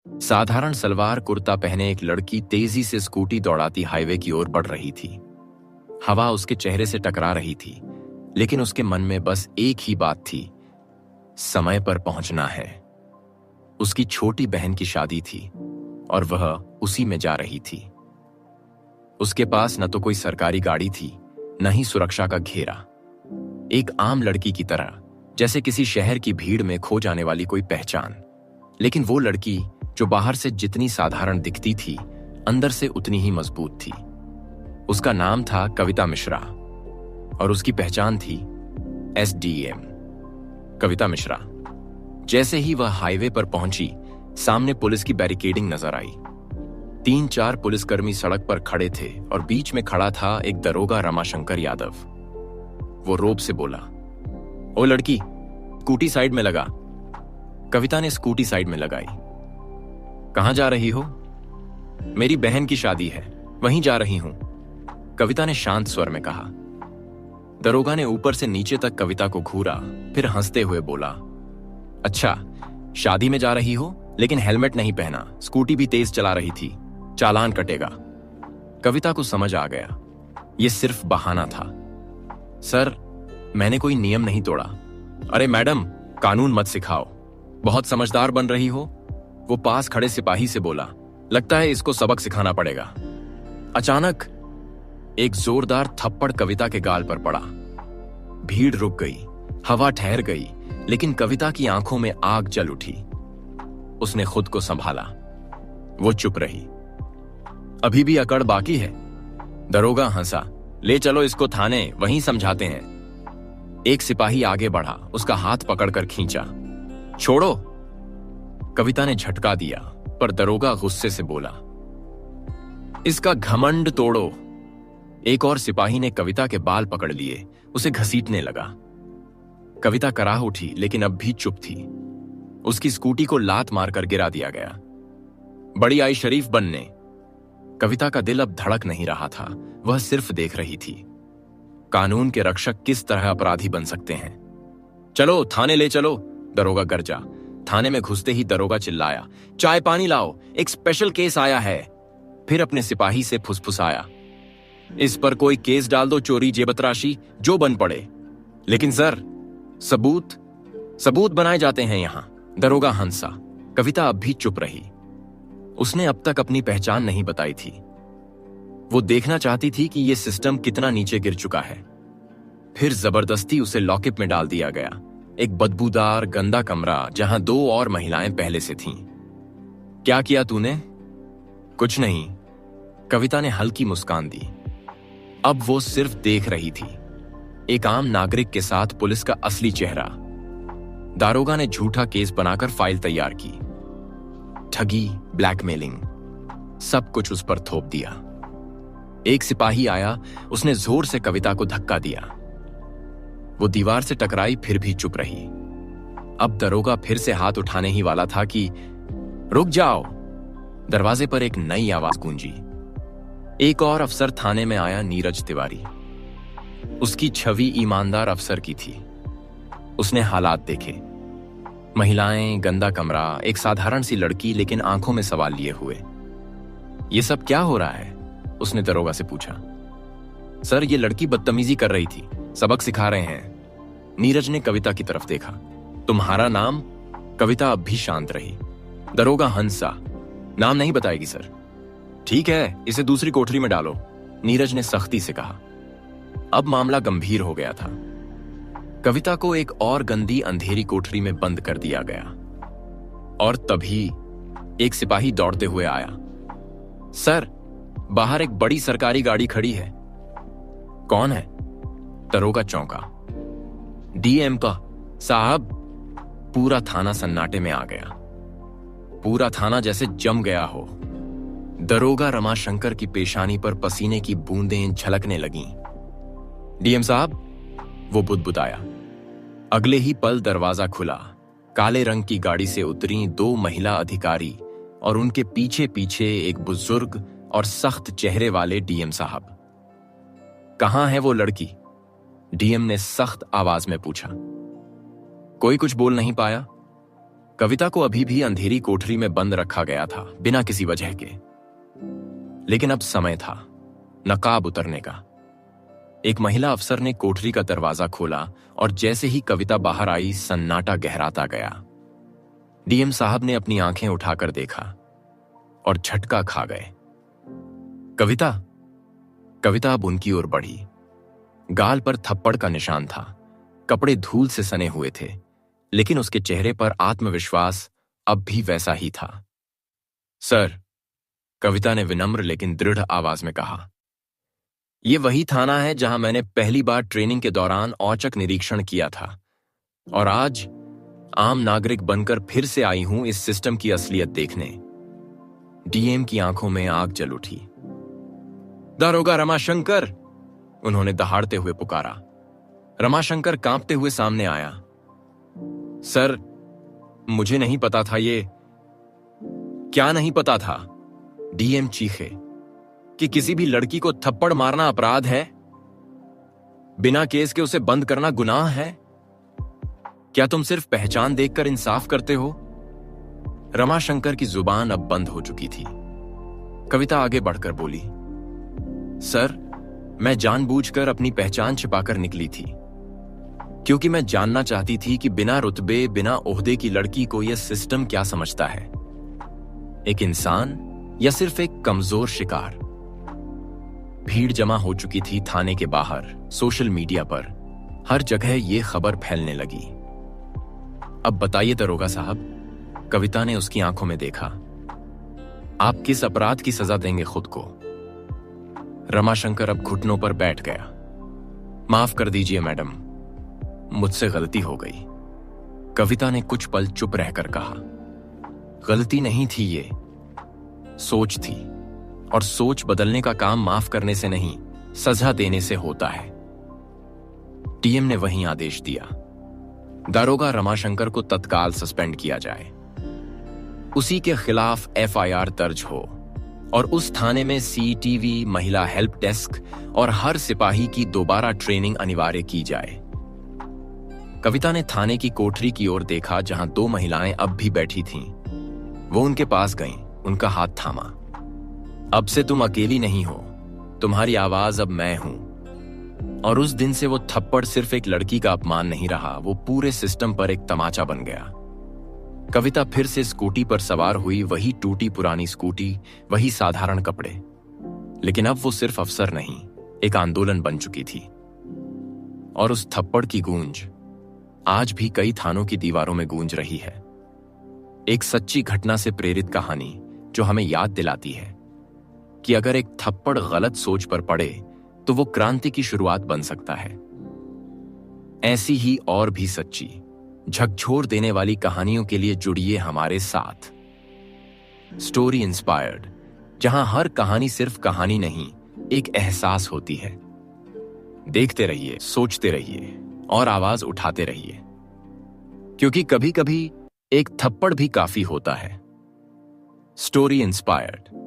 साधारण सलवार कुर्ता पहने एक लड़की तेजी से स्कूटी दौड़ाती हाईवे की ओर बढ़ रही थी। हवा उसके चेहरे से टकरा रही थी, लेकिन उसके मन में बस एक ही बात थी, समय पर पहुंचना है। उसकी छोटी बहन की शादी थी और वह उसी में जा रही थी। उसके पास न तो कोई सरकारी गाड़ी थी, न ही सुरक्षा का घेरा। एक आम लड़की की तरह, जैसे किसी शहर की भीड़ में खो जाने वाली कोई पहचान। लेकिन वो लड़की जो बाहर से जितनी साधारण दिखती थी, अंदर से उतनी ही मजबूत थी। उसका नाम था कविता मिश्रा और उसकी पहचान थी SDM कविता मिश्रा। जैसे ही वह हाईवे पर पहुंची, सामने पुलिस की बैरिकेडिंग नजर आई। 3-4 पुलिसकर्मी सड़क पर खड़े थे और बीच में खड़ा था एक दरोगा रमाशंकर यादव। वो रोब से बोला, ओ लड़की, स्कूटी साइड में लगा। कविता ने स्कूटी साइड में लगाई। कहां जा रही हो? मेरी बहन की शादी है, वहीं जा रही हूं, कविता ने शांत स्वर में कहा। दरोगा ने ऊपर से नीचे तक कविता को घूरा, फिर हंसते हुए बोला, अच्छा, शादी में जा रही हो, लेकिन हेलमेट नहीं पहना, स्कूटी भी तेज चला रही थी, चालान कटेगा। कविता को समझ आ गया, यह सिर्फ बहाना था। सर, मैंने कोई नियम नहीं तोड़ा। अरे मैडम, कानून मत सिखाओ, बहुत समझदार बन रही हो, वो पास खड़े सिपाही से बोला। लगता है इसको सबक सिखाना पड़ेगा। अचानक एक जोरदार थप्पड़ कविता के गाल पर पड़ा। भीड़ रुक गई, हवा ठहर गई, लेकिन कविता की आंखों में आग जल उठी। उसने खुद को संभाला, वो चुप रही। अभी भी अकड़ बाकी है? दरोगा हंसा। ले चलो इसको थाने, वहीं समझाते हैं। एक सिपाही आगे बढ़ा, उसका हाथ पकड़कर खींचा। छोड़ो, कविता ने झटका दिया, पर दरोगा गुस्से से बोला, इसका घमंड तोड़ो। एक और सिपाही ने कविता के बाल पकड़ लिए, उसे घसीटने लगा। कविता कराह उठी, लेकिन अब भी चुप थी। उसकी स्कूटी को लात मारकर गिरा दिया गया। बड़ी आई शरीफ बनने। कविता का दिल अब धड़क नहीं रहा था, वह सिर्फ देख रही थी, कानून के रक्षक किस तरह अपराधी बन सकते हैं। चलो थाने ले चलो, दरोगा गरजा। थाने में घुसते ही दरोगा चिल्लाया, चाय पानी लाओ, एक स्पेशल केस आया है। फिर अपने सिपाही से फुसफुसाया, इस पर कोई केस डाल दो, चोरी जेबतराशी, जो बन पड़े। लेकिन सर, सबूत बनाए जाते हैं यहां। दरोगा हंसा। कविता अब भी चुप रही। उसने अब तक अपनी पहचान नहीं बताई थी। वो देखना चाहती थी कि यह सिस्टम कितना नीचे गिर चुका है। फिर जबरदस्ती उसे लॉकअप में डाल दिया गया, एक बदबूदार गंदा कमरा जहां 2 और महिलाएं पहले से थीं। क्या किया तूने? कुछ नहीं, कविता ने हल्की मुस्कान दी। अब वो सिर्फ देख रही थी, एक आम नागरिक के साथ पुलिस का असली चेहरा। दारोगा ने झूठा केस बनाकर फाइल तैयार की। ठगी, ब्लैकमेलिंग, सब कुछ उस पर थोप दिया। एक सिपाही आया, उसने जोर से कविता को धक्का दिया। वो दीवार से टकराई, फिर भी चुप रही। अब दरोगा फिर से हाथ उठाने ही वाला था कि रुक जाओ। दरवाजे पर एक नई आवाज गूंजी। एक और अफसर थाने में आया, नीरज तिवारी। उसकी छवि ईमानदार अफसर की थी। उसने हालात देखे, महिलाएं, गंदा कमरा, एक साधारण सी लड़की, लेकिन आंखों में सवाल लिए हुए। ये सब क्या हो रहा है? उसने दरोगा से पूछा। सर, ये लड़की बदतमीजी कर रही थी, सबक सिखा रहे हैं। नीरज ने कविता की तरफ देखा। तुम्हारा नाम? कविता अब भी शांत रही। दरोगा हंसा। नाम नहीं बताएगी सर। ठीक है, इसे दूसरी कोठरी में डालो, नीरज ने सख्ती से कहा। अब मामला गंभीर हो गया था। कविता को एक और गंदी अंधेरी कोठरी में बंद कर दिया गया। और तभी एक सिपाही दौड़ते हुए आया। सर, बाहर एक बड़ी सरकारी गाड़ी खड़ी है। कौन है? दरोगा चौंका। DM का। साहब। पूरा थाना सन्नाटे में आ गया। पूरा थाना जैसे जम गया हो। दरोगा रमाशंकर की पेशानी पर पसीने की बूंदें झलकने लगीं। DM साहब, वो बुदबुदाया। अगले ही पल दरवाजा खुला। काले रंग की गाड़ी से उतरी 2 महिला अधिकारी और उनके पीछे पीछे एक बुजुर्ग और सख्त चेहरे वाले DM साहब। कहां है वो लड़की? DM ने सख्त आवाज में पूछा। कोई कुछ बोल नहीं पाया। कविता को अभी भी अंधेरी कोठरी में बंद रखा गया था, बिना किसी वजह के। लेकिन अब समय था नकाब उतरने का। एक महिला अफसर ने कोठरी का दरवाजा खोला और जैसे ही कविता बाहर आई, सन्नाटा गहराता गया। डीएम साहब ने अपनी आंखें उठाकर देखा और झटका खा गए। कविता कविता अब उनकी ओर बढ़ी। गाल पर थप्पड़ का निशान था, कपड़े धूल से सने हुए थे, लेकिन उसके चेहरे पर आत्मविश्वास अब भी वैसा ही था। सर, कविता ने विनम्र लेकिन दृढ़ आवाज में कहा, यह वही थाना है जहां मैंने पहली बार ट्रेनिंग के दौरान औचक निरीक्षण किया था, और आज आम नागरिक बनकर फिर से आई हूं इस सिस्टम की असलियत देखने। डीएम की आंखों में आग जल उठी। दारोगा रमाशंकर, उन्होंने दहाड़ते हुए पुकारा। रमाशंकर कांपते हुए सामने आया। सर, मुझे नहीं पता था ये। क्या नहीं पता था? डीएम चीखे। कि किसी भी लड़की को थप्पड़ मारना अपराध है? बिना केस के उसे बंद करना गुनाह है? क्या तुम सिर्फ पहचान देखकर इंसाफ करते हो? रमाशंकर की जुबान अब बंद हो चुकी थी। कविता आगे बढ़कर बोली, सर, मैं जानबूझकर अपनी पहचान छिपाकर निकली थी, क्योंकि मैं जानना चाहती थी कि बिना रुतबे, बिना ओहदे की लड़की को यह सिस्टम क्या समझता है। एक इंसान या सिर्फ एक कमजोर शिकार? भीड़ जमा हो चुकी थी थाने के बाहर, सोशल मीडिया पर, हर जगह यह खबर फैलने लगी। अब बताइए दरोगा साहब, कविता ने उसकी आंखों में देखा, आप किस अपराध की सजा देंगे खुद को? रमाशंकर अब घुटनों पर बैठ गया। माफ कर दीजिए मैडम, मुझसे गलती हो गई। कविता ने कुछ पल चुप रहकर कहा, गलती नहीं थी, ये सोच थी, और सोच बदलने का काम माफ करने से नहीं, सजा देने से होता है। डीएम ने वहीं आदेश दिया, दारोगा रमाशंकर को तत्काल सस्पेंड किया जाए, उसी के खिलाफ एफआईआर दर्ज हो, और उस थाने में सीटीवी, महिला हेल्प डेस्क और हर सिपाही की दोबारा ट्रेनिंग अनिवार्य की जाए। कविता ने थाने की कोठरी की ओर देखा, जहां दो महिलाएं अब भी बैठी थीं। वो उनके पास गईं, उनका हाथ थामा। अब से तुम अकेली नहीं हो, तुम्हारी आवाज अब मैं हूं। और उस दिन से वो थप्पड़ सिर्फ एक लड़की का अपमान नहीं रहा, वो पूरे सिस्टम पर एक तमाचा बन गया। कविता फिर से स्कूटी पर सवार हुई, वही टूटी पुरानी स्कूटी, वही साधारण कपड़े। लेकिन अब वो सिर्फ अफसर नहीं, एक आंदोलन बन चुकी थी। और उस थप्पड़ की गूंज आज भी कई थानों की दीवारों में गूंज रही है। एक सच्ची घटना से प्रेरित कहानी जो हमें याद दिलाती है कि अगर एक थप्पड़ गलत सोच पर पड़े तो वो क्रांति की शुरुआत बन सकता है। ऐसी ही और भी सच्ची, झकझोर देने वाली कहानियों के लिए जुड़िए हमारे साथ। स्टोरी इंस्पायर्ड, जहां हर कहानी सिर्फ कहानी नहीं, एक एहसास होती है। देखते रहिए, सोचते रहिए और आवाज उठाते रहिए, क्योंकि कभी कभी एक थप्पड़ भी काफी होता है। Story inspired.